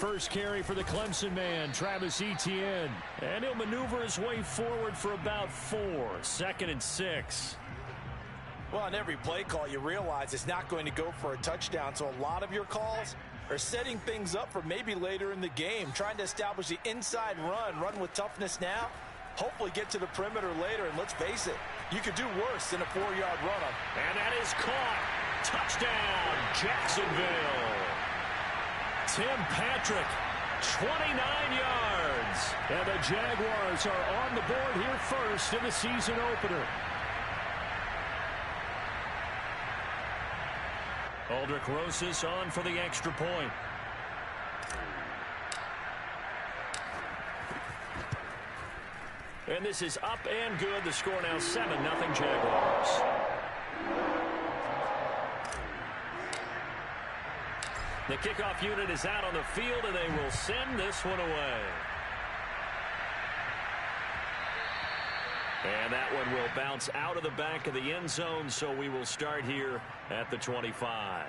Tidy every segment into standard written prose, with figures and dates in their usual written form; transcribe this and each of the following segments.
first carry for the Clemson man, Travis Etienne. And he'll maneuver his way forward for about 4. 2nd and 6. Well, on every play call, you realize it's not going to go for a touchdown. So a lot of your calls are setting things up for maybe later in the game, trying to establish the inside run with toughness now, hopefully get to the perimeter later. And let's face it, you could do worse than a 4-yard run-up. And that is caught. Touchdown, Jacksonville. Tim Patrick, 29 yards. And the Jaguars are on the board here first in the season opener. Aldrich Rosas on for the extra point. And this is up and good. The score now 7-0 Jaguars. The kickoff unit is out on the field, and they will send this one away. And that one will bounce out of the back of the end zone, so we will start here at the 25.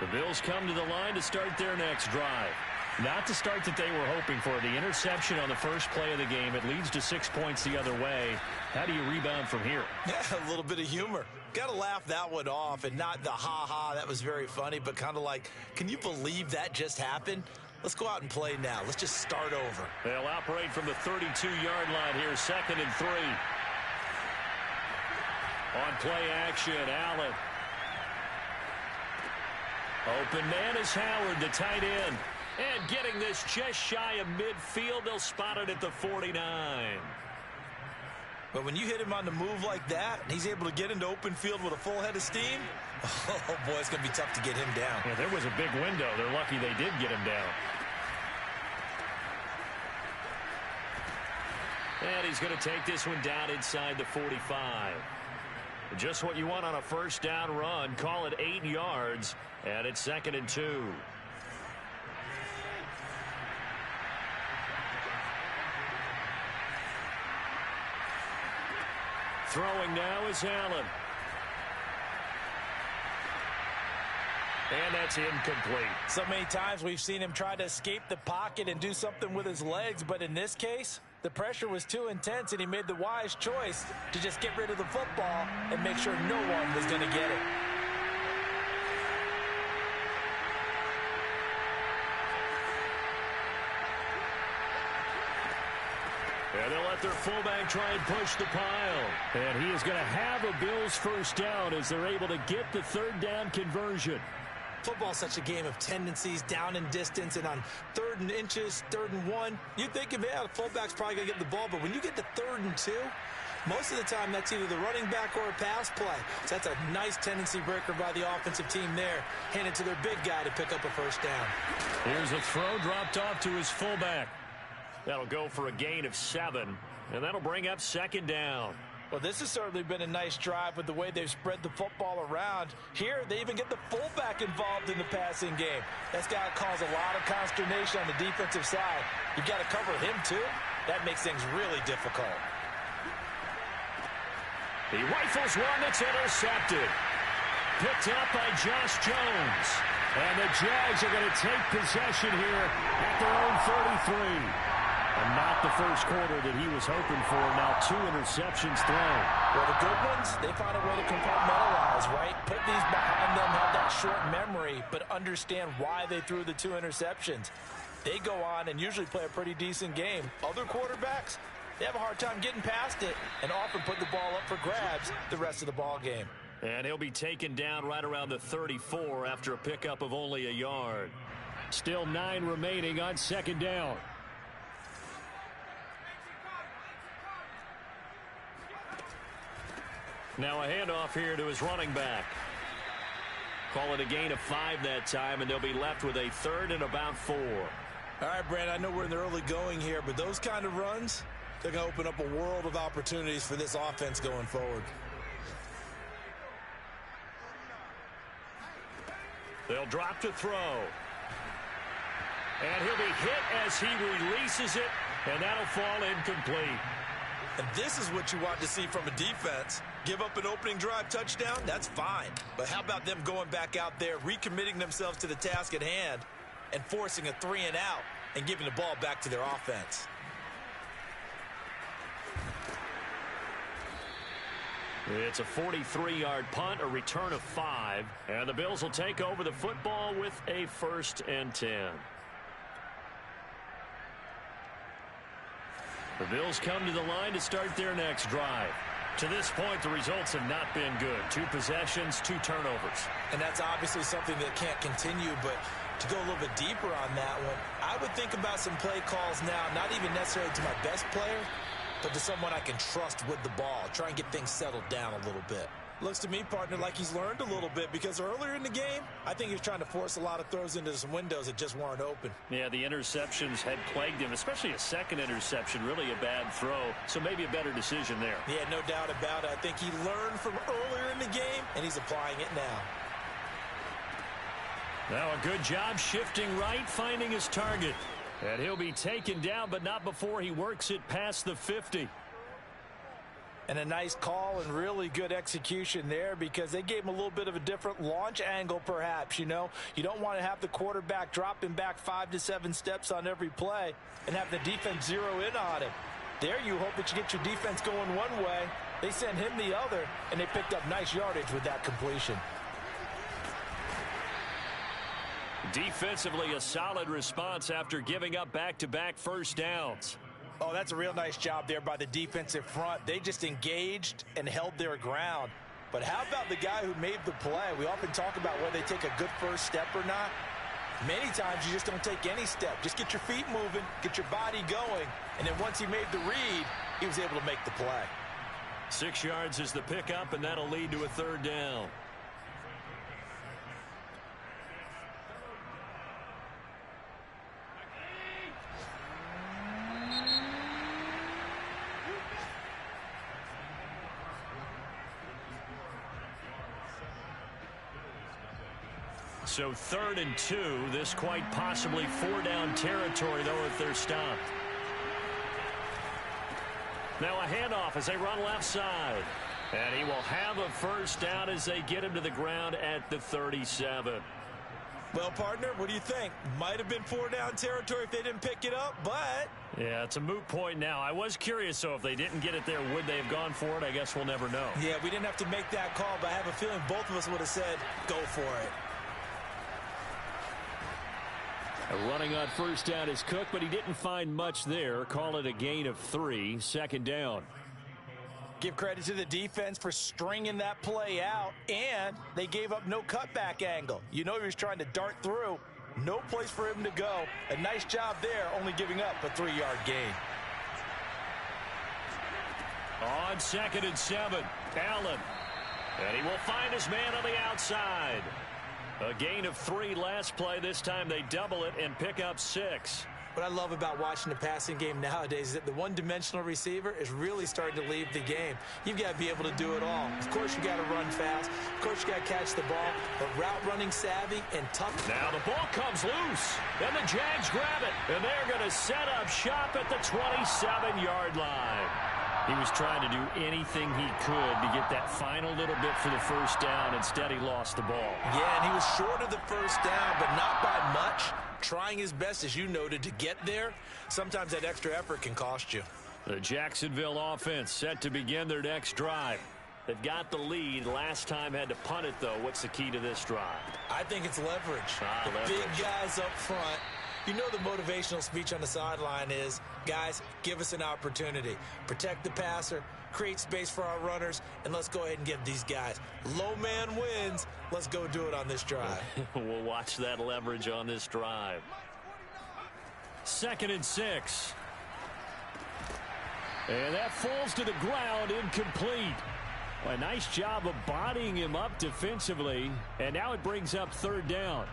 The Bills come to the line to start their next drive. Not the start that they were hoping for. The interception on the first play of the game. It leads to 6 points the other way. How do you rebound from here? Yeah, a little bit of humor. Got to laugh that one off, and not the ha-ha, that was very funny, but kind of like, can you believe that just happened? Let's go out and play now. Let's just start over. They'll operate from the 32-yard line here, 2nd and 3. On play action, Allen. Open man is Howard, the tight end. And getting this just shy of midfield, they'll spot it at the 49. But when you hit him on the move like that, and he's able to get into open field with a full head of steam, oh, boy, it's going to be tough to get him down. Yeah, there was a big window. They're lucky they did get him down. And he's going to take this one down inside the 45. Just what you want on a first down run. Call it 8 yards, and it's 2nd and 2. Throwing now is Allen. And that's incomplete. So many times we've seen him try to escape the pocket and do something with his legs, but in this case, the pressure was too intense, and he made the wise choice to just get rid of the football and make sure no one was going to get it. And they'll let their fullback try and push the pile. And he is going to have a Bills first down as they're able to get the 3rd down conversion. Football's such a game of tendencies, down and distance, and on 3rd and inches, 3rd and 1, you think, yeah, the fullback's probably going to get the ball, but when you get to 3rd and 2, most of the time that's either the running back or a pass play. So that's a nice tendency breaker by the offensive team there, handed to their big guy to pick up a first down. Here's a throw dropped off to his fullback. That'll go for a gain of 7, and that'll bring up 2nd down. Well, this has certainly been a nice drive with the way they've spread the football around. Here, they even get the fullback involved in the passing game. That's got to cause a lot of consternation on the defensive side. You've got to cover him, too. That makes things really difficult. He rifles one that's intercepted. Picked up by Josh Jones. And the Jags are going to take possession here at their own 33. And not the first quarter that he was hoping for. Now 2 interceptions thrown. Well, the good ones, they find a way to compartmentalize, right? Put these behind them, have that short memory, but understand why they threw the 2 interceptions. They go on and usually play a pretty decent game. Other quarterbacks, they have a hard time getting past it and often put the ball up for grabs the rest of the ball game. And he'll be taken down right around the 34 after a pickup of only a yard. Still 9 remaining on 2nd down. Now a handoff here to his running back. Call it a gain of 5 that time, and they'll be left with a 3rd and about 4. All right, Brand, I know we're in the early going here, but those kind of runs, they're going to open up a world of opportunities for this offense going forward. They'll drop to throw. And he'll be hit as he releases it, and that'll fall incomplete. And this is what you want to see from a defense. Give up an opening drive touchdown, that's fine. But how about them going back out there, recommitting themselves to the task at hand, and forcing a 3-and-out and giving the ball back to their offense? It's a 43-yard punt, a return of 5, and the Bills will take over the football with a 1st and 10. The Bills come to the line to start their next drive. To this point, the results have not been good. 2 possessions, 2 turnovers. And that's obviously something that can't continue, but to go a little bit deeper on that one, I would think about some play calls now, not even necessarily to my best player, but to someone I can trust with the ball. Try and get things settled down a little bit. Looks to me, partner, like he's learned a little bit, because earlier in the game, I think he was trying to force a lot of throws into some windows that just weren't open. Yeah, the interceptions had plagued him, especially a second interception, really a bad throw, so maybe a better decision there. Yeah, no doubt about it. I think he learned from earlier in the game, and he's applying it now. Now a good job shifting right, finding his target. And he'll be taken down, but not before he works it past the 50. And a nice call and really good execution there, because they gave him a little bit of a different launch angle perhaps, you know. You don't want to have the quarterback dropping back 5 to 7 steps on every play and have the defense zero in on him. There you hope that you get your defense going one way. They sent him the other, and they picked up nice yardage with that completion. Defensively, a solid response after giving up back-to-back first downs. Oh, that's a real nice job there by the defensive front. They just engaged and held their ground. But how about the guy who made the play? We often talk about whether they take a good first step or not. Many times you just don't take any step. Just get your feet moving, get your body going, and then once he made the read, he was able to make the play. 6 yards is the pickup, and that'll lead to a 3rd down. So 3rd and 2, this quite possibly 4-down territory, though, if they're stopped. Now a handoff as they run left side. And he will have a 1st down as they get him to the ground at the 37. Well, partner, what do you think? Might have been 4-down territory if they didn't pick it up, but... Yeah, it's a moot point now. I was curious, so if they didn't get it there, would they have gone for it? I guess we'll never know. Yeah, we didn't have to make that call, but I have a feeling both of us would have said, go for it. Running on 1st down is Cook, but he didn't find much there. Call it a gain of 3. 2nd down. Give credit to the defense for stringing that play out, and they gave up no cutback angle. You know he was trying to dart through. No place for him to go. A nice job there, only giving up a 3-yard gain. On 2nd and 7, Allen. And he will find his man on the outside. A gain of 3 last play. This time they double it and pick up 6. What I love about watching the passing game nowadays is that the one-dimensional receiver is really starting to leave the game. You've got to be able to do it all. Of course, you got to run fast. Of course, you got to catch the ball. But route running savvy and tough. Now the ball comes loose. And the Jags grab it. And they're going to set up shop at the 27-yard line. He was trying to do anything he could to get that final little bit for the 1st down. Instead, he lost the ball. Yeah, and he was short of the 1st down, but not by much. Trying his best, as you noted, to get there. Sometimes that extra effort can cost you. The Jacksonville offense set to begin their next drive. They've got the lead. Last time had to punt it, though. What's the key to this drive? I think it's leverage. Leverage. Big guys up front. You know the motivational speech on the sideline is, guys, give us an opportunity. Protect the passer, create space for our runners, and let's go ahead and give these guys. Low man wins. Let's go do it on this drive. We'll watch that leverage on this drive. 2nd and 6. And that falls to the ground, incomplete. A nice job of bodying him up defensively, and now it brings up 3rd down.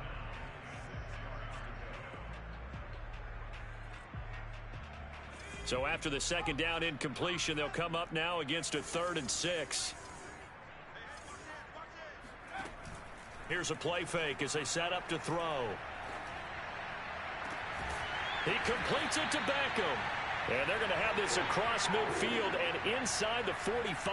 So after the 2nd down incompletion, they'll come up now against a 3rd and 6. Here's a play fake as they set up to throw. He completes it to Beckham. And they're going to have this across midfield and inside the 45.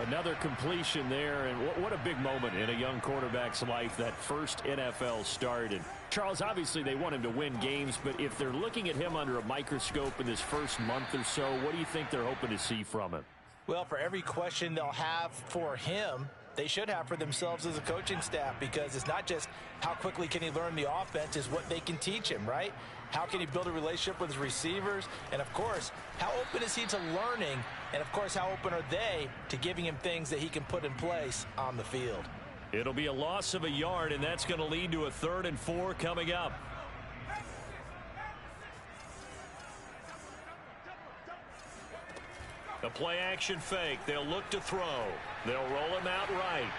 Another completion there, and what a big moment in a young quarterback's life, that first NFL start. And Charles, obviously they want him to win games, but if they're looking at him under a microscope in this first month or so, what do you think they're hoping to see from him? Well, for every question they'll have for him, they should have for themselves as a coaching staff, because it's not just how quickly can he learn the offense, it's what they can teach him, right? How can he build a relationship with his receivers? And, of course, how open is he to learning? And, of course, how open are they to giving him things that he can put in place on the field? It'll be a loss of a yard, and that's going to lead to a 3rd and 4 coming up. A play-action fake. They'll look to throw. They'll roll him out right.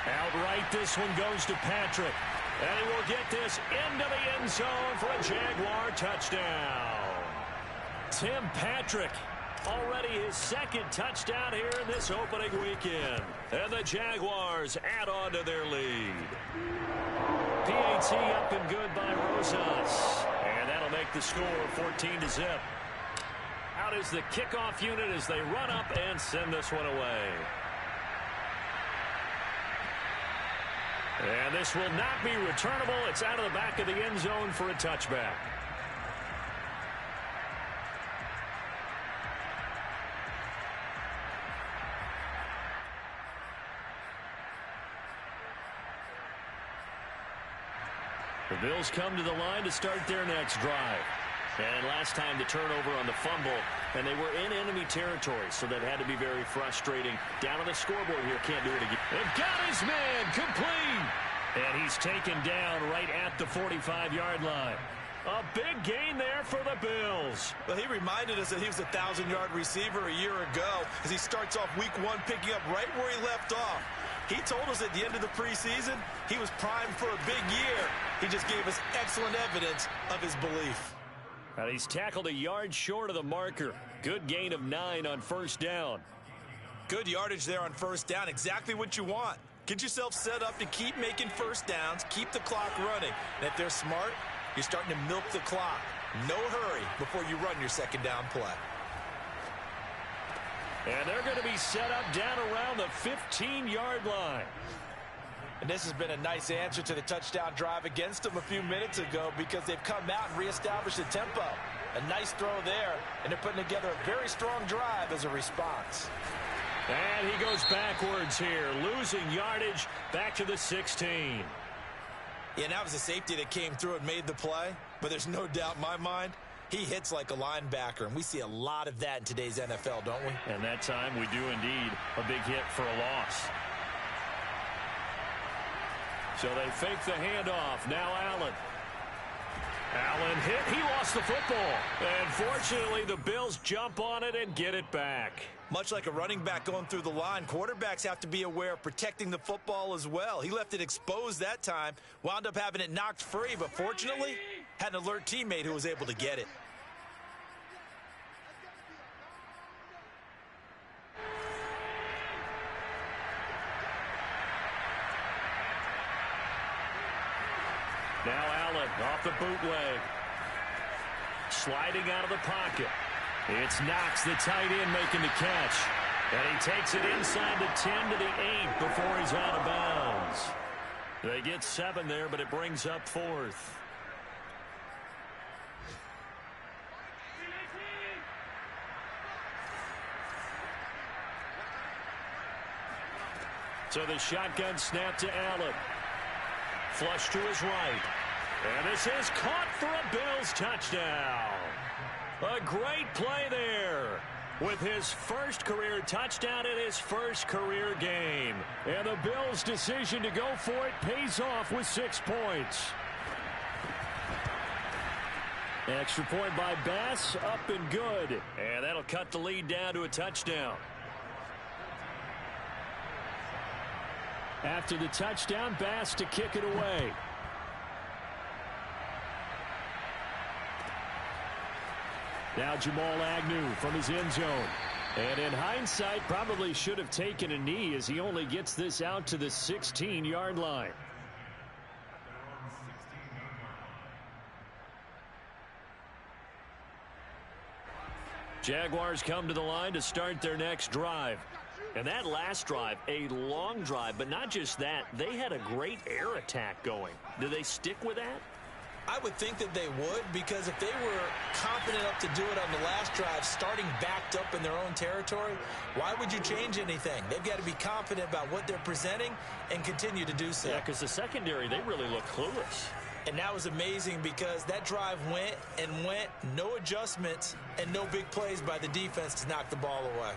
Outright, this one goes to Patrick. And he will get this into the end zone for a Jaguar touchdown. Tim Patrick, already his 2nd touchdown here in this opening weekend. And the Jaguars add on to their lead. PAT up and good by Rosas. And that'll make the score 14-0. Out is the kickoff unit as they run up and send this one away. And this will not be returnable. It's out of the back of the end zone for a touchback. The Bills come to the line to start their next drive. And last time the turnover on the fumble, and they were in enemy territory, so that had to be very frustrating. Down on the scoreboard here, can't do it again. They've got his man, complete. And he's taken down right at the 45-yard line. A big gain there for the Bills. Well, he reminded us that he was a 1,000-yard receiver a year ago as he starts off week 1 picking up right where he left off. He told us at the end of the preseason he was primed for a big year. He just gave us excellent evidence of his belief. And he's tackled a yard short of the marker. Good gain of 9 on 1st down. Good yardage there on 1st down. Exactly what you want. Get yourself set up to keep making 1st downs, keep the clock running. And if they're smart, you're starting to milk the clock. No hurry before you run your 2nd down play. And they're going to be set up down around the 15-yard line. And this has been a nice answer to the touchdown drive against them a few minutes ago, because they've come out and reestablished the tempo. A nice throw there, and they're putting together a very strong drive as a response. And he goes backwards here, losing yardage back to the 16. Yeah, that was a safety that came through and made the play, but there's no doubt in my mind he hits like a linebacker, and we see a lot of that in today's NFL, don't we? And that time we do indeed. A big hit for a loss. So they fake the handoff. Now Allen. Allen hit. He lost the football. And fortunately, the Bills jump on it and get it back. Much like a running back going through the line, quarterbacks have to be aware of protecting the football as well. He left it exposed that time, wound up having it knocked free, but fortunately, had an alert teammate who was able to get it. Now Allen off the bootleg. Sliding out of the pocket. It's Knox, the tight end, making the catch. And he takes it inside the 10 to the 8 before he's out of bounds. They get 7 there, but it brings up 4th. So the shotgun snap to Allen. Flush to his right. And this is caught for a Bills touchdown. A great play there with his first career touchdown in his first career game. And the Bills' decision to go for it pays off with 6 points. Extra point by Bass, up and good. And that'll cut the lead down to a touchdown. After the touchdown, Bass to kick it away. Now Jamal Agnew from his end zone. And in hindsight, probably should have taken a knee as he only gets this out to the 16-yard line. Jaguars come to the line to start their next drive. And that last drive, a long drive, but not just that, they had a great air attack going. Do they stick with that? I would think that they would, because if they were confident enough to do it on the last drive, starting backed up in their own territory, why would you change anything? They've got to be confident about what they're presenting and continue to do so. Yeah, because the secondary, they really look clueless. And that was amazing because that drive went and went, no adjustments, and no big plays by the defense to knock the ball away.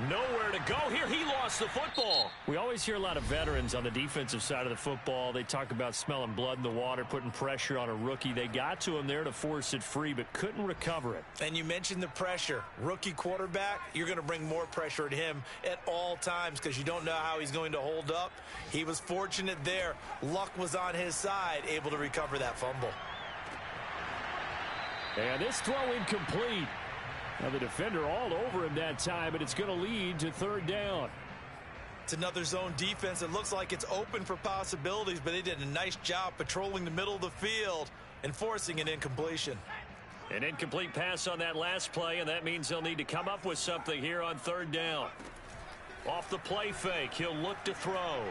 Nowhere to go here. He lost the football. We always hear a lot of veterans on the defensive side of the football. They talk about smelling blood in the water, putting pressure on a rookie. They got to him there to force it free, but couldn't recover it. And you mentioned the pressure. Rookie quarterback, you're going to bring more pressure at him at all times because you don't know how he's going to hold up. He was fortunate there. Luck was on his side, able to recover that fumble. And this throw incomplete. Now the defender all over him that time, and it's going to lead to third down. It's another zone defense. It looks like it's open for possibilities, but they did a nice job patrolling the middle of the field and forcing an incompletion. An incomplete pass on that last play, and that means they'll need to come up with something here on third down. Off the play fake, he'll look to throw.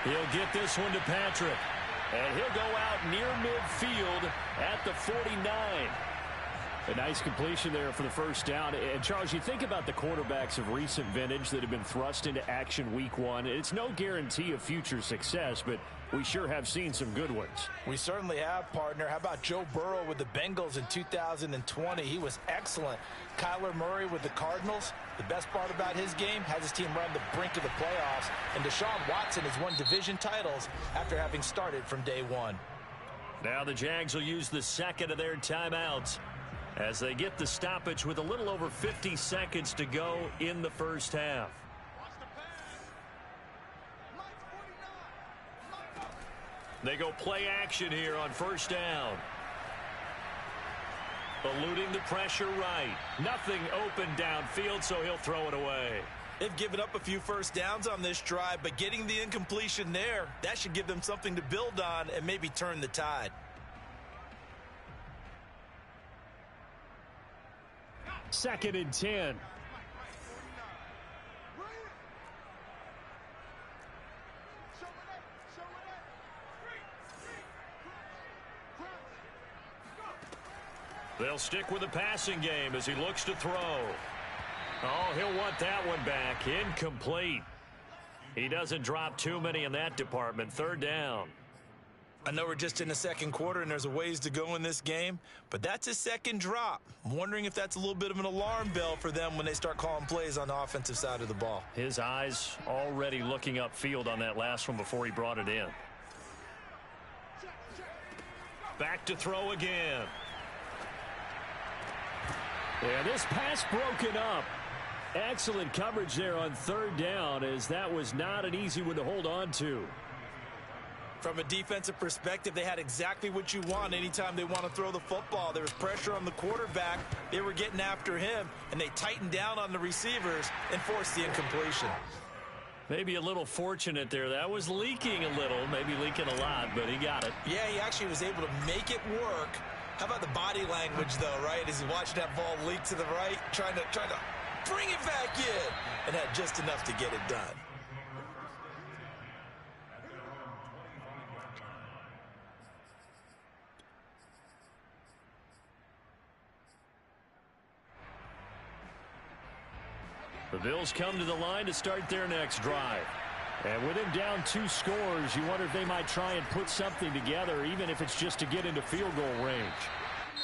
He'll get this one to Patrick. And he'll go out near midfield at the 49. A nice completion there for the first down. And, Charles, you think about the quarterbacks of recent vintage that have been thrust into action week one. It's no guarantee of future success, but we sure have seen some good ones. We certainly have, partner. How about Joe Burrow with the Bengals in 2020? He was excellent. Kyler Murray with the Cardinals. The best part about his game has his team right on the brink of the playoffs. And Deshaun Watson has won division titles after having started from day one. Now the Jags will use the second of their timeouts as they get the stoppage with a little over 50 seconds to go in the first half. They go play action here on first down. Eluding the pressure right. Nothing open downfield, so he'll throw it away. They've given up a few first downs on this drive, but getting the incompletion there, that should give them something to build on and maybe turn the tide. Second and 10. They'll stick with the passing game as he looks to throw. Oh, he'll want that one back. Incomplete. He doesn't drop too many in that department. Third down. I know we're just in the second quarter and there's a ways to go in this game, but that's his second drop. I'm wondering if that's a little bit of an alarm bell for them when they start calling plays on the offensive side of the ball. His eyes already looking upfield on that last one before he brought it in. Back to throw again. Yeah, this pass broken up. Excellent coverage there on third down, as that was not an easy one to hold on to. From a defensive perspective, they had exactly what you want anytime they want to throw the football. There was pressure on the quarterback. They were getting after him, and they tightened down on the receivers and forced the incompletion. Maybe a little fortunate there. That was leaking a little, maybe leaking a lot, but he got it. Yeah, he actually was able to make it work. How about the body language, though, right? As he watched that ball leak to the right, trying to bring it back in, and had just enough to get it done. The Bills come to the line to start their next drive. And with him down 2 scores, you wonder if they might try and put something together, even if it's just to get into field goal range.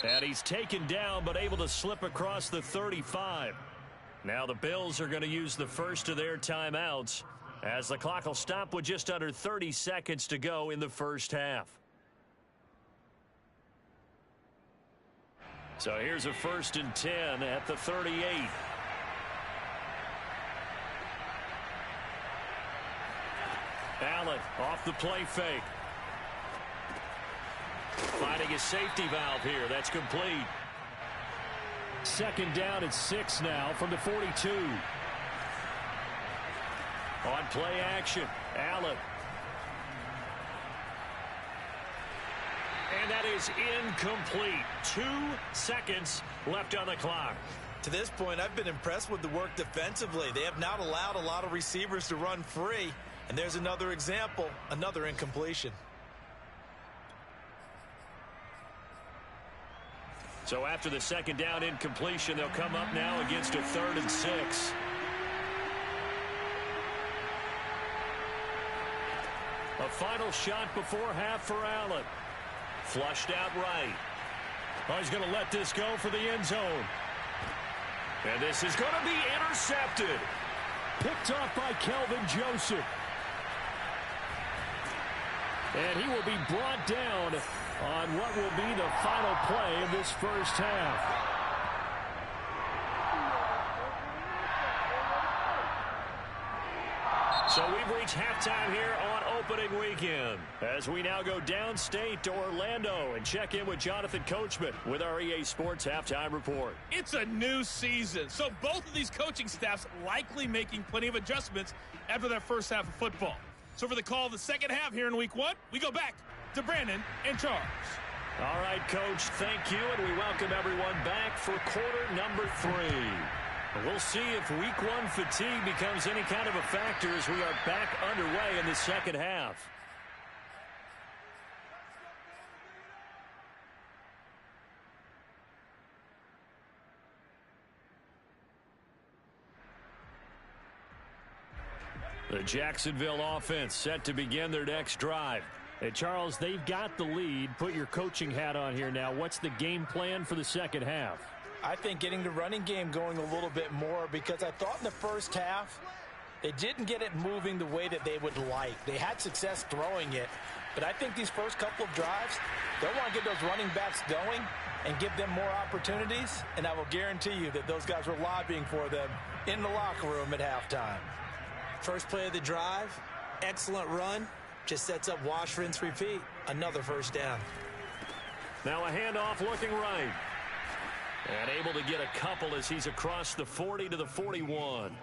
And he's taken down, but able to slip across the 35. Now the Bills are going to use the first of their timeouts, as the clock will stop with just under 30 seconds to go in the first half. So here's a 1st and 10 at the 38. Allen off the play fake. Finding a safety valve here. That's complete. Second down at 6 now from the 42. On play action, Allen. And that is incomplete. 2 seconds left on the clock. To this point, I've been impressed with the work defensively. They have not allowed a lot of receivers to run free. And there's another example, another incompletion. So after the second down incompletion, they'll come up now against a 3rd and 6. A final shot before half for Allen. Flushed out right. Oh, he's going to let this go for the end zone. And this is going to be intercepted. Picked off by Kelvin Joseph. And he will be brought down on what will be the final play of this first half. So we've reached halftime here on opening weekend, as we now go downstate to Orlando and check in with Jonathan Coachman with our EA Sports Halftime Report. It's a new season, so both of these coaching staffs likely making plenty of adjustments after their first half of football. So for the call of the second half here in week 1, we go back to Brandon and Charles. All right, Coach, thank you, and we welcome everyone back for quarter number 3. We'll see if week 1 fatigue becomes any kind of a factor as we are back underway in the second half. The Jacksonville offense set to begin their next drive. Hey, Charles, they've got the lead. Put your coaching hat on here now. What's the game plan for the second half? I think getting the running game going a little bit more, because I thought in the first half they didn't get it moving the way that they would like. They had success throwing it, but I think these first couple of drives, they'll want to get those running backs going and give them more opportunities, and I will guarantee you that those guys were lobbying for them in the locker room at halftime. First play of the drive, excellent run, just sets up wash, rinse, repeat. Another first down. Now a handoff looking right. And able to get a couple as he's across the 40 to the 41.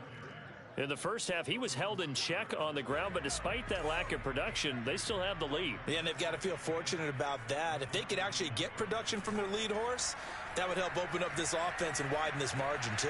In the first half, he was held in check on the ground, but despite that lack of production, they still have the lead. Yeah, and they've got to feel fortunate about that. If they could actually get production from their lead horse, that would help open up this offense and widen this margin too.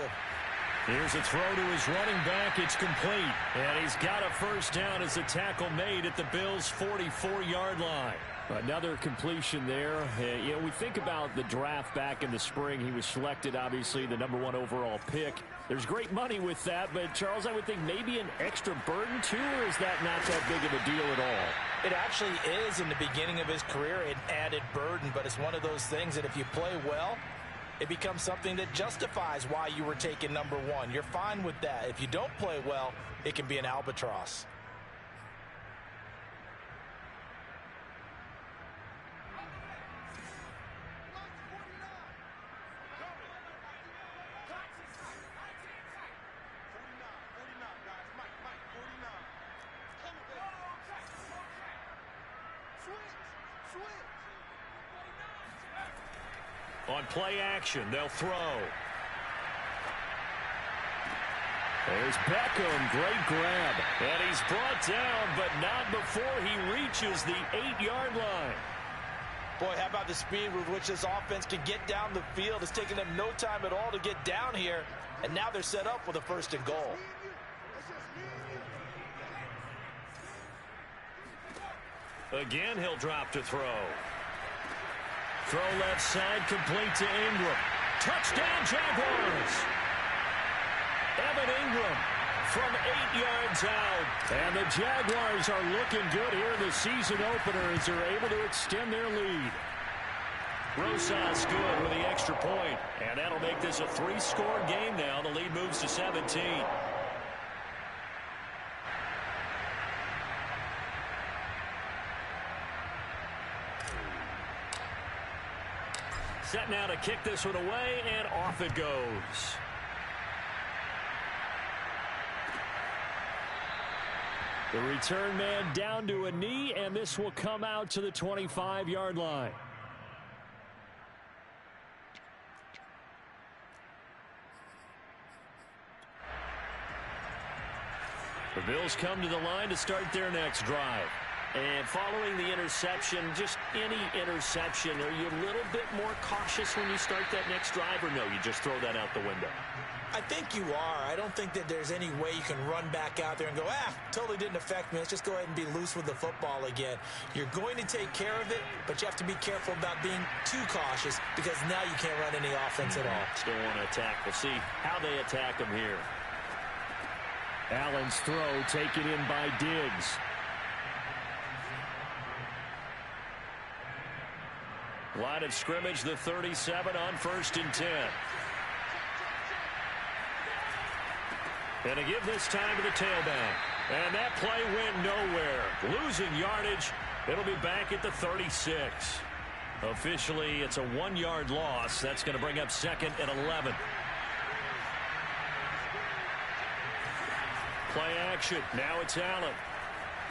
Here's a throw to his running back. It's complete. And he's got a first down as the tackle made at the Bills' 44-yard line. Another completion there. You know, we think about the draft back in the spring. He was selected, obviously, the #1 overall pick. There's great money with that, but, Charles, I would think maybe an extra burden, too, or is that not that big of a deal at all? It actually is in the beginning of his career an added burden, but it's one of those things that if you play well, it becomes something that justifies why you were taken #1. You're fine with that. If you don't play well, it can be an albatross. On play action, they'll throw. There's Beckham, great grab. And he's brought down, but not before he reaches the 8-yard line. Boy, how about the speed with which this offense can get down the field? It's taken them no time at all to get down here, and now they're set up with a 1st and goal. Again, he'll drop to throw. Throw left side, complete to Ingram. Touchdown, Jaguars! Evan Ingram from 8 yards out. And the Jaguars are looking good here in the season opener as they're able to extend their lead. Rosas good with the extra point. And that'll make this a 3-score game now. The lead moves to 17. Set now to kick this one away, and off it goes. The return man down to a knee, and this will come out to the 25-yard line. The Bills come to the line to start their next drive. And following the interception, just any interception, are you a little bit more cautious when you start that next drive, or no, you just throw that out the window? I think you are. I don't think that there's any way you can run back out there and go, totally didn't affect me. Let's just go ahead and be loose with the football again. You're going to take care of it, but you have to be careful about being too cautious because now you can't run any offense at all. Still want to attack. We'll see how they attack them here. Allen's throw taken in by Diggs. Line of scrimmage, the 37 on 1st and 10. And to give this time to the tailback. And that play went nowhere. Losing yardage. It'll be back at the 36. Officially, it's a 1-yard loss. That's going to bring up 2nd and 11. Play action. Now it's Allen.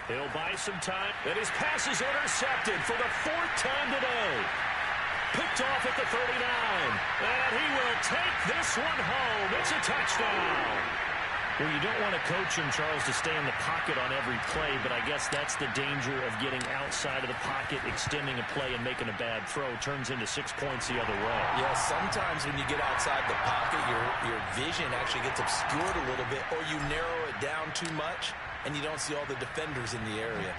He'll buy some time. And his pass is intercepted for the 4th time today. Picked off at the 39. And he will take this one home. It's a touchdown. Well, you don't want to coach him, Charles, to stay in the pocket on every play, but I guess that's the danger of getting outside of the pocket, extending a play, and making a bad throw. Turns into 6 points the other way. Yeah, sometimes when you get outside the pocket, your vision actually gets obscured a little bit, or you narrow it down too much, and you don't see all the defenders in the area.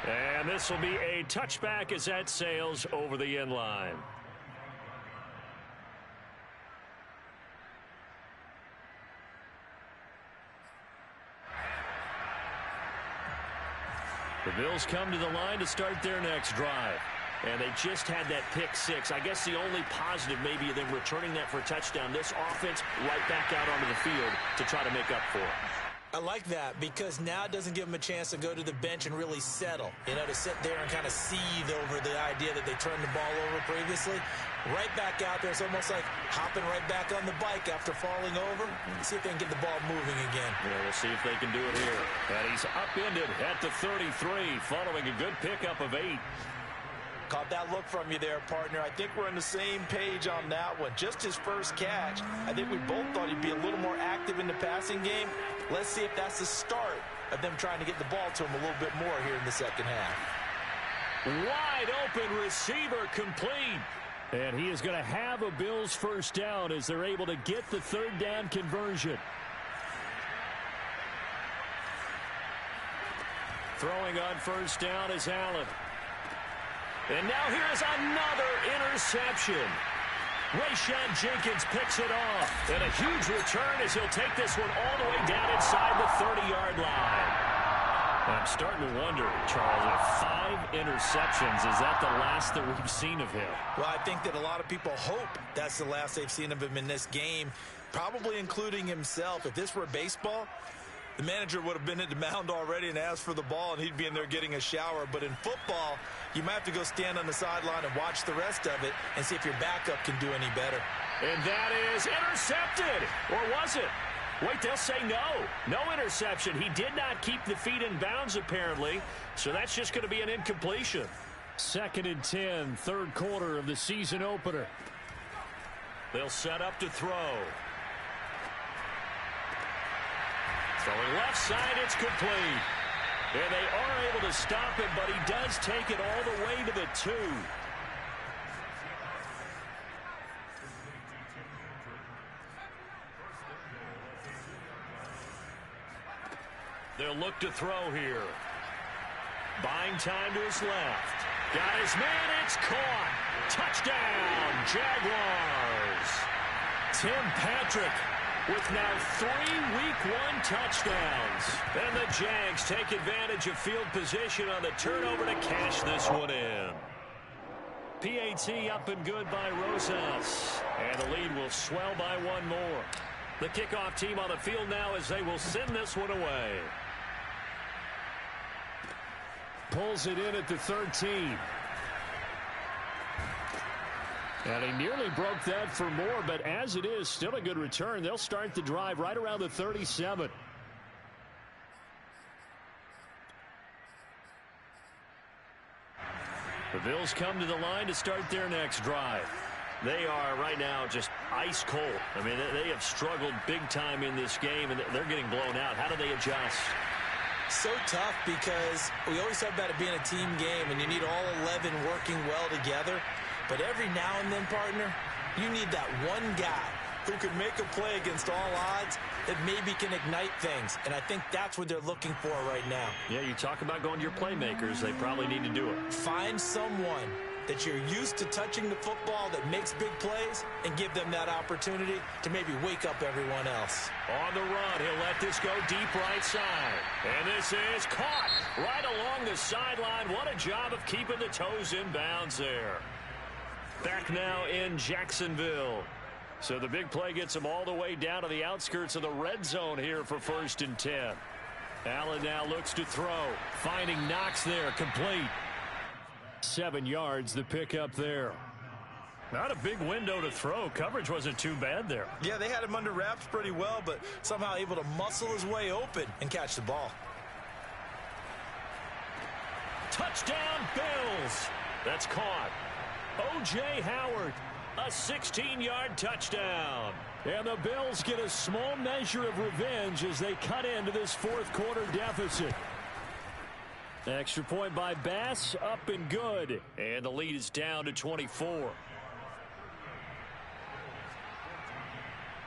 And this will be a touchback as that sails over the end line. The Bills come to the line to start their next drive. And they just had that pick 6. I guess the only positive maybe them returning that for a touchdown. This offense right back out onto the field to try to make up for it. I like that because now it doesn't give them a chance to go to the bench and really settle. You know, to sit there and kind of seethe over the idea that they turned the ball over previously. Right back out there. It's almost like hopping right back on the bike after falling over. See if they can get the ball moving again. Yeah, we'll see if they can do it here. And he's upended at the 33 following a good pickup of 8. Caught that look from you there, partner. I think we're on the same page on that one. Just his first catch. I think we both thought he'd be a little more active in the passing game. Let's see if that's the start of them trying to get the ball to him a little bit more here in the second half. Wide open receiver complete. And he is going to have a Bills first down as they're able to get the 3rd down conversion. Throwing on first down is Allen. And now here's another interception. Rayshon Jenkins picks it off. And a huge return as he'll take this one all the way down inside the 30-yard line. I'm starting to wonder, Charles, if 5 interceptions, is that the last that we've seen of him? Well, I think that a lot of people hope that's the last they've seen of him in this game, probably including himself. If this were baseball, the manager would have been at the mound already and asked for the ball, and he'd be in there getting a shower. But in football, you might have to go stand on the sideline and watch the rest of it and see if your backup can do any better. And that is intercepted. Or was it? Wait, they'll say no. No interception. He did not keep the feet in bounds, apparently. So that's just going to be an incompletion. 2nd and 10, 3rd quarter of the season opener. They'll set up to throw. Throwing left side, it's complete. And they are able to stop him, but he does take it all the way to the 2. They'll look to throw here. Buying time to his left. Got his man, it's caught. Touchdown, Jaguars. Tim Patrick with now 3 Week 1 touchdowns. And the Jags take advantage of field position on the turnover to cash this one in. PAT up and good by Rosas. And the lead will swell by 1 more. The kickoff team on the field now as they will send this one away. Pulls it in at the 13. And he nearly broke that for more, but as it is, still a good return. They'll start the drive right around the 37. The Bills come to the line to start their next drive. They are right now just ice cold. I mean, they have struggled big time in this game, and they're getting blown out. How do they adjust? So tough because we always talk about it being a team game, and you need all 11 working well together. But every now and then, partner, you need that one guy who can make a play against all odds that maybe can ignite things. And I think that's what they're looking for right now. Yeah, you talk about going to your playmakers. They probably need to do it. Find someone that you're used to touching the football that makes big plays and give them that opportunity to maybe wake up everyone else. On the run, he'll let this go deep right side. And this is caught right along the sideline. What a job of keeping the toes in bounds there. Back now in Jacksonville. So the big play gets him all the way down to the outskirts of the red zone here for 1st and 10. Allen now looks to throw. Finding Knox there, complete. 7 yards, the pickup there. Not a big window to throw. Coverage wasn't too bad there. Yeah, they had him under wraps pretty well, but somehow able to muscle his way open and catch the ball. Touchdown, Bills. That's caught. O.J. Howard, a 16-yard touchdown. And the Bills get a small measure of revenge as they cut into this fourth quarter deficit. Extra point by Bass, up and good. And the lead is down to 24.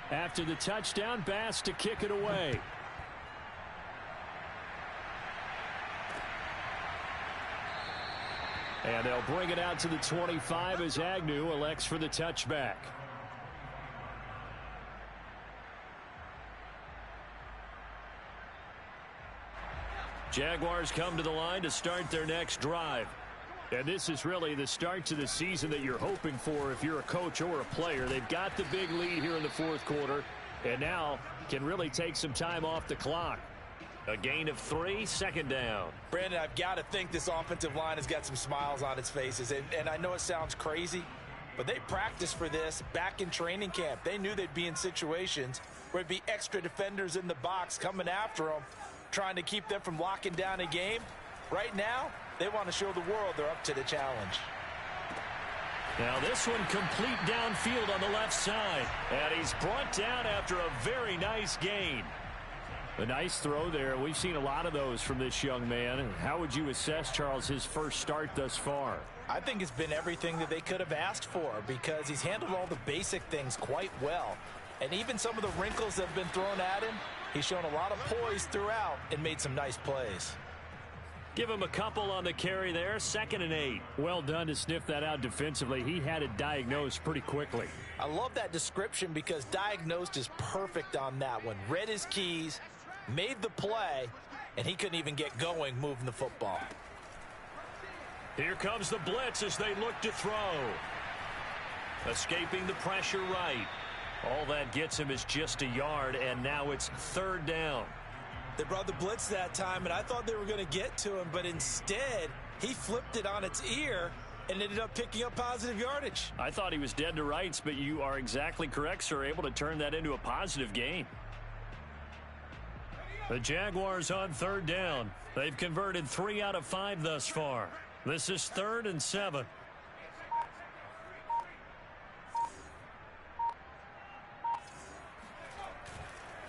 After the touchdown, Bass to kick it away. And they'll bring it out to the 25 as Agnew elects for the touchback. Jaguars come to the line to start their next drive. And this is really the start to the season that you're hoping for if you're a coach or a player. They've got the big lead here in the fourth quarter and now can really take some time off the clock. A gain of 3, 2nd down. Brandon, I've got to think this offensive line has got some smiles on its faces. And I know it sounds crazy, but they practiced for this back in training camp. They knew they'd be in situations where it'd be extra defenders in the box coming after them, trying to keep them from locking down a game. Right now, they want to show the world they're up to the challenge. Now this one complete downfield on the left side. And he's brought down after a very nice gain. A nice throw there. We've seen a lot of those from this young man. How would you assess, Charles, his first start thus far? I think it's been everything that they could have asked for because he's handled all the basic things quite well. And even some of the wrinkles that have been thrown at him, he's shown a lot of poise throughout and made some nice plays. Give him a couple on the carry there. 2nd and 8. Well done to sniff that out defensively. He had it diagnosed pretty quickly. I love that description because diagnosed is perfect on that one. Read his keys, made the play, and he couldn't even get going moving the football. Here comes the blitz as they look to throw. Escaping the pressure right. All that gets him is just a yard, and now it's 3rd down. They brought the blitz that time, and I thought they were going to get to him, but instead, he flipped it on its ear and ended up picking up positive yardage. I thought he was dead to rights, but you are exactly correct, sir. Able to turn that into a positive gain. The Jaguars on 3rd down. They've converted 3 out of 5 thus far. This is 3rd and 7.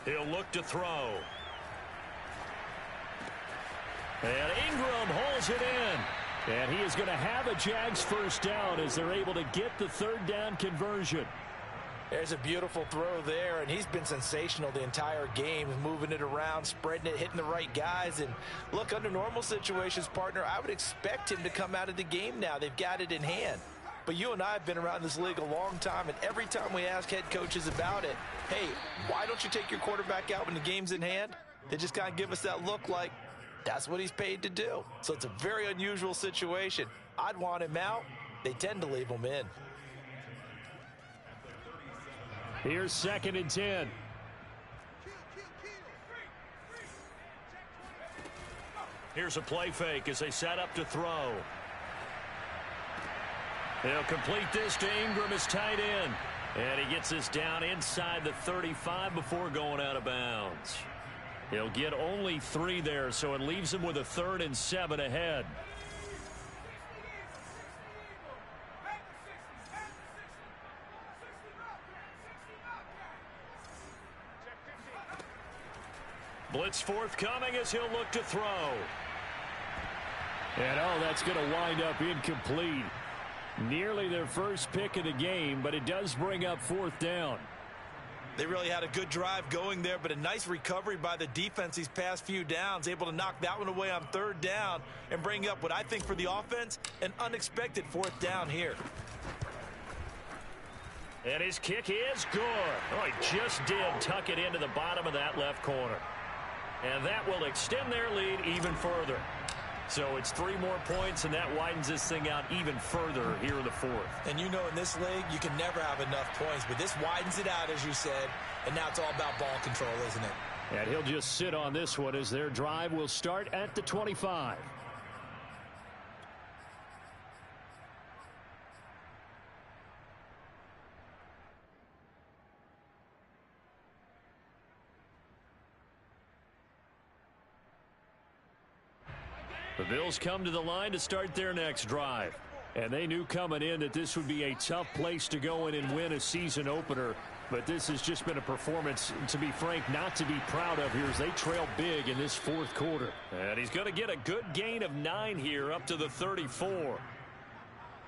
He'll look to throw. And Ingram holds it in. And he is going to have a Jags first down as they're able to get the 3rd down conversion. There's a beautiful throw there, and he's been sensational the entire game, moving it around, spreading it, hitting the right guys. And look, under normal situations, partner, I would expect him to come out of the game now. They've got it in hand. But you and I have been around this league a long time, and every time we ask head coaches about it, hey, why don't you take your quarterback out when the game's in hand? They just kind of give us that look like that's what he's paid to do. So it's a very unusual situation. I'd want him out. They tend to leave him in. Here's 2nd and 10. Here's a play fake as they set up to throw. He'll complete this to Ingram as tight end. And he gets this down inside the 35 before going out of bounds. He'll get only 3 there, so it leaves him with a 3rd and 7 ahead. Blitz forthcoming as he'll look to throw. And that's going to wind up incomplete. Nearly their first pick of the game, but it does bring up fourth down. They really had a good drive going there, but a nice recovery by the defense these past few downs, able to knock that one away on third down and bring up what I think for the offense, an unexpected fourth down here. And his kick is good. Oh, he just did tuck it into the bottom of that left corner. And that will extend their lead even further. So it's 3 more points, and that widens this thing out even further here in the fourth. And you know in this league, you can never have enough points, but this widens it out, as you said, and now it's all about ball control, isn't it? And he'll just sit on this one as their drive will start at the 25. The Bills come to the line to start their next drive. And they knew coming in that this would be a tough place to go in and win a season opener. But this has just been a performance, to be frank, not to be proud of here as they trail big in this fourth quarter. And he's going to get a good gain of 9 here up to the 34.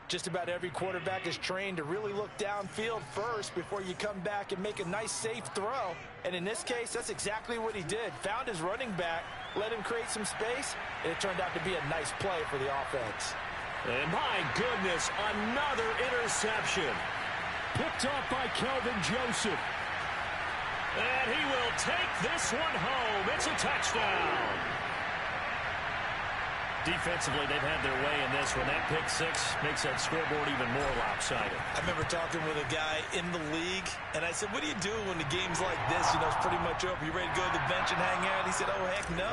Just about every quarterback is trained to really look downfield first before you come back and make a nice, safe throw. And in this case, that's exactly what he did. Found his running back, let him create some space, and it turned out to be a nice play for the offense. And my goodness, another interception. Picked off by Kelvin Joseph. And he will take this one home. It's a touchdown. Defensively, they've had their way in this one. That pick six makes that scoreboard even more lopsided. I remember talking with a guy in the league, and I said, what do you do when the game's like this? You know, it's pretty much over. You ready to go to the bench and hang out? He said, oh, heck no.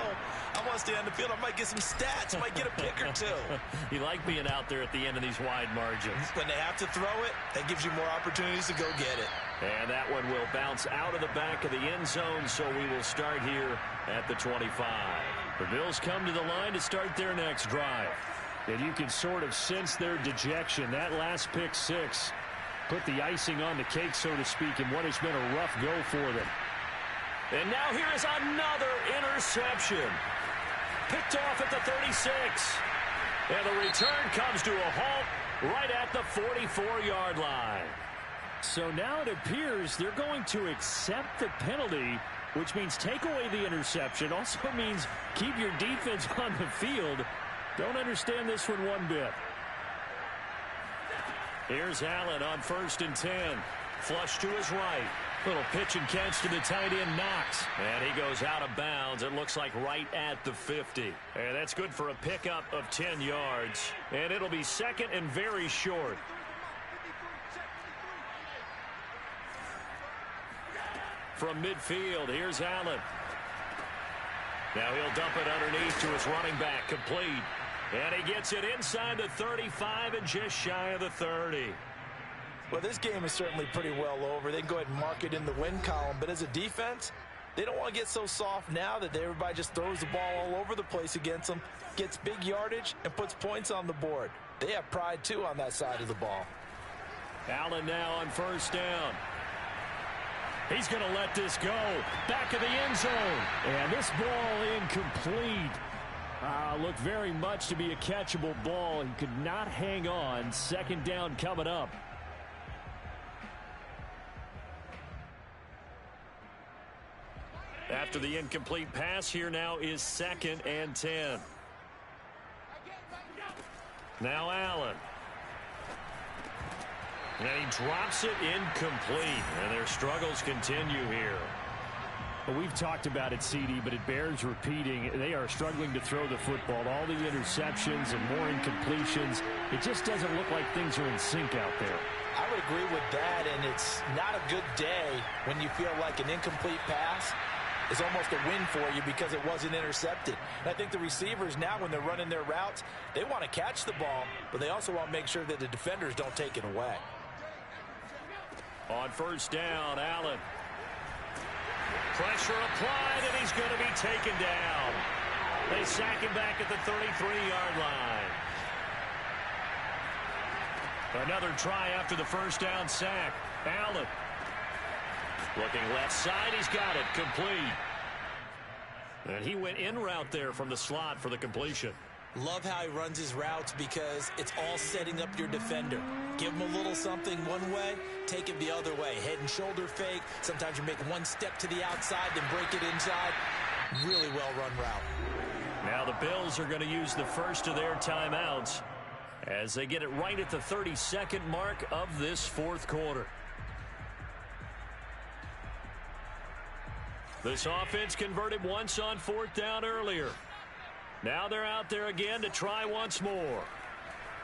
I want to stay on the field. I might get some stats. I might get a pick or two. You like being out there at the end of these wide margins. When they have to throw it, that gives you more opportunities to go get it. And that one will bounce out of the back of the end zone, so we will start here at the 25. The Bills come to the line to start their next drive. And you can sort of sense their dejection. That last pick six put the icing on the cake, so to speak, in what has been a rough go for them. And now here is another interception. Picked off at the 36. And the return comes to a halt right at the 44-yard line. So now it appears they're going to accept the penalty, which means take away the interception. Also means keep your defense on the field. Don't understand this one one bit. Here's Allen on 1st and 10. Flush to his right. Little pitch and catch to the tight end, Knox. And he goes out of bounds. It looks like right at the 50. And that's good for a pickup of 10 yards. And it'll be second and very short. From midfield, here's Allen. Now he'll dump it underneath to his running back, complete. And he gets it inside the 35 and just shy of the 30. Well, this game is certainly pretty well over. They can go ahead and mark it in the win column. But as a defense, they don't want to get so soft now that everybody just throws the ball all over the place against them, gets big yardage, and puts points on the board. They have pride, too, on that side of the ball. Allen now on 1st down. He's going to let this go. Back of the end zone. And this ball incomplete. Looked very much to be a catchable ball. He could not hang on. 2nd down coming up. After the incomplete pass, here now is 2nd and 10. Now Allen. And he drops it incomplete. And their struggles continue here. Well, we've talked about it, CD, but it bears repeating. They are struggling to throw the football. All the interceptions and more incompletions. It just doesn't look like things are in sync out there. I would agree with that, and it's not a good day when you feel like an incomplete pass is almost a win for you because it wasn't intercepted. And I think the receivers now, when they're running their routes, they want to catch the ball, but they also want to make sure that the defenders don't take it away. On 1st down, Allen. Pressure applied, and he's going to be taken down. They sack him back at the 33-yard line. Another try after the 1st down sack. Allen. Looking left side, he's got it, complete. And he went in route there from the slot for the completion. Love how he runs his routes because it's all setting up your defender. Give him a little something one way, take it the other way. Head and shoulder fake. Sometimes you make one step to the outside, then break it inside. Really well-run route. Now the Bills are going to use the first of their timeouts as they get it right at the 32nd mark of this fourth quarter. This offense converted once on fourth down earlier. Now they're out there again to try once more.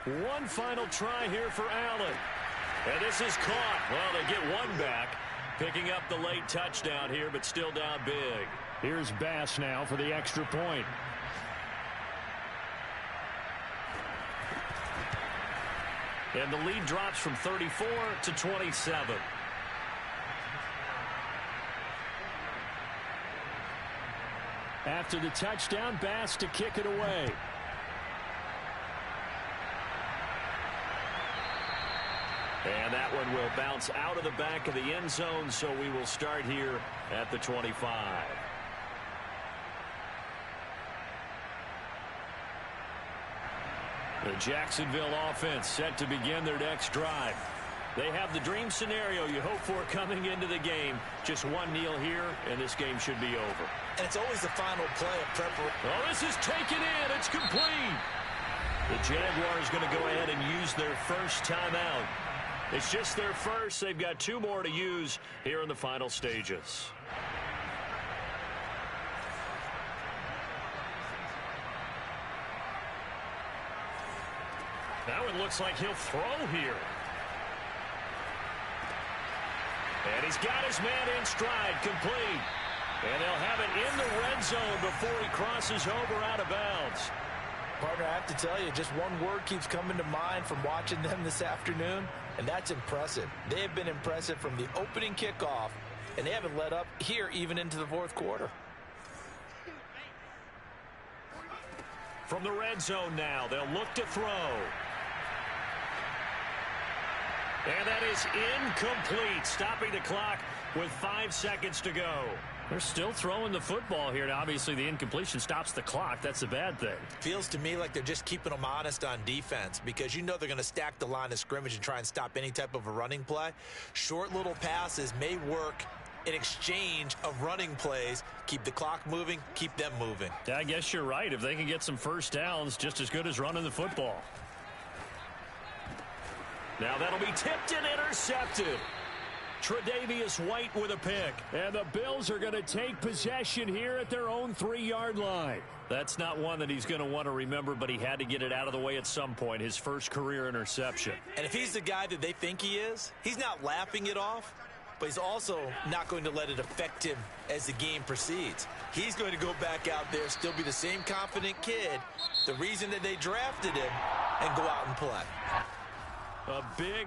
One final try here for Allen. And this is caught. Well, they get one back, picking up the late touchdown here, but still down big. Here's Bass now for the extra point. And the lead drops from 34 to 27. After the touchdown, Bass to kick it away. And that one will bounce out of the back of the end zone, so we will start here at the 25. The Jacksonville offense set to begin their next drive. They have the dream scenario you hope for coming into the game. Just one kneel here, and this game should be over. And it's always the final play of preparation. Oh, this is taken in. It's complete. The Jaguars going to go ahead and use their first timeout. It's just their first. They've got two more to use here in the final stages. Now it looks like he'll throw here. And he's got his man in stride, complete. And they'll have it in the red zone before he crosses over out of bounds. Partner, I have to tell you, just one word keeps coming to mind from watching them this afternoon, and that's impressive. They have been impressive from the opening kickoff, and they haven't let up here even into the fourth quarter. From the red zone now, they'll look to throw. And that is incomplete, stopping the clock with 5 seconds to go. They're still throwing the football here. Now, obviously, the incompletion stops the clock. That's a bad thing. Feels to me like they're just keeping them honest on defense because you know they're going to stack the line of scrimmage and try and stop any type of a running play. Short little passes may work in exchange of running plays. Keep the clock moving, keep them moving. Yeah, I guess you're right. If they can get some first downs, just as good as running the football. Now that'll be tipped and intercepted. Tre'Davious White with a pick. And the Bills are going to take possession here at their own 3-yard line. That's not one that he's going to want to remember, but he had to get it out of the way at some point. His first career interception. And if he's the guy that they think he is, he's not laughing it off, but he's also not going to let it affect him as the game proceeds. He's going to go back out there, still be the same confident kid, the reason that they drafted him, and go out and play. A big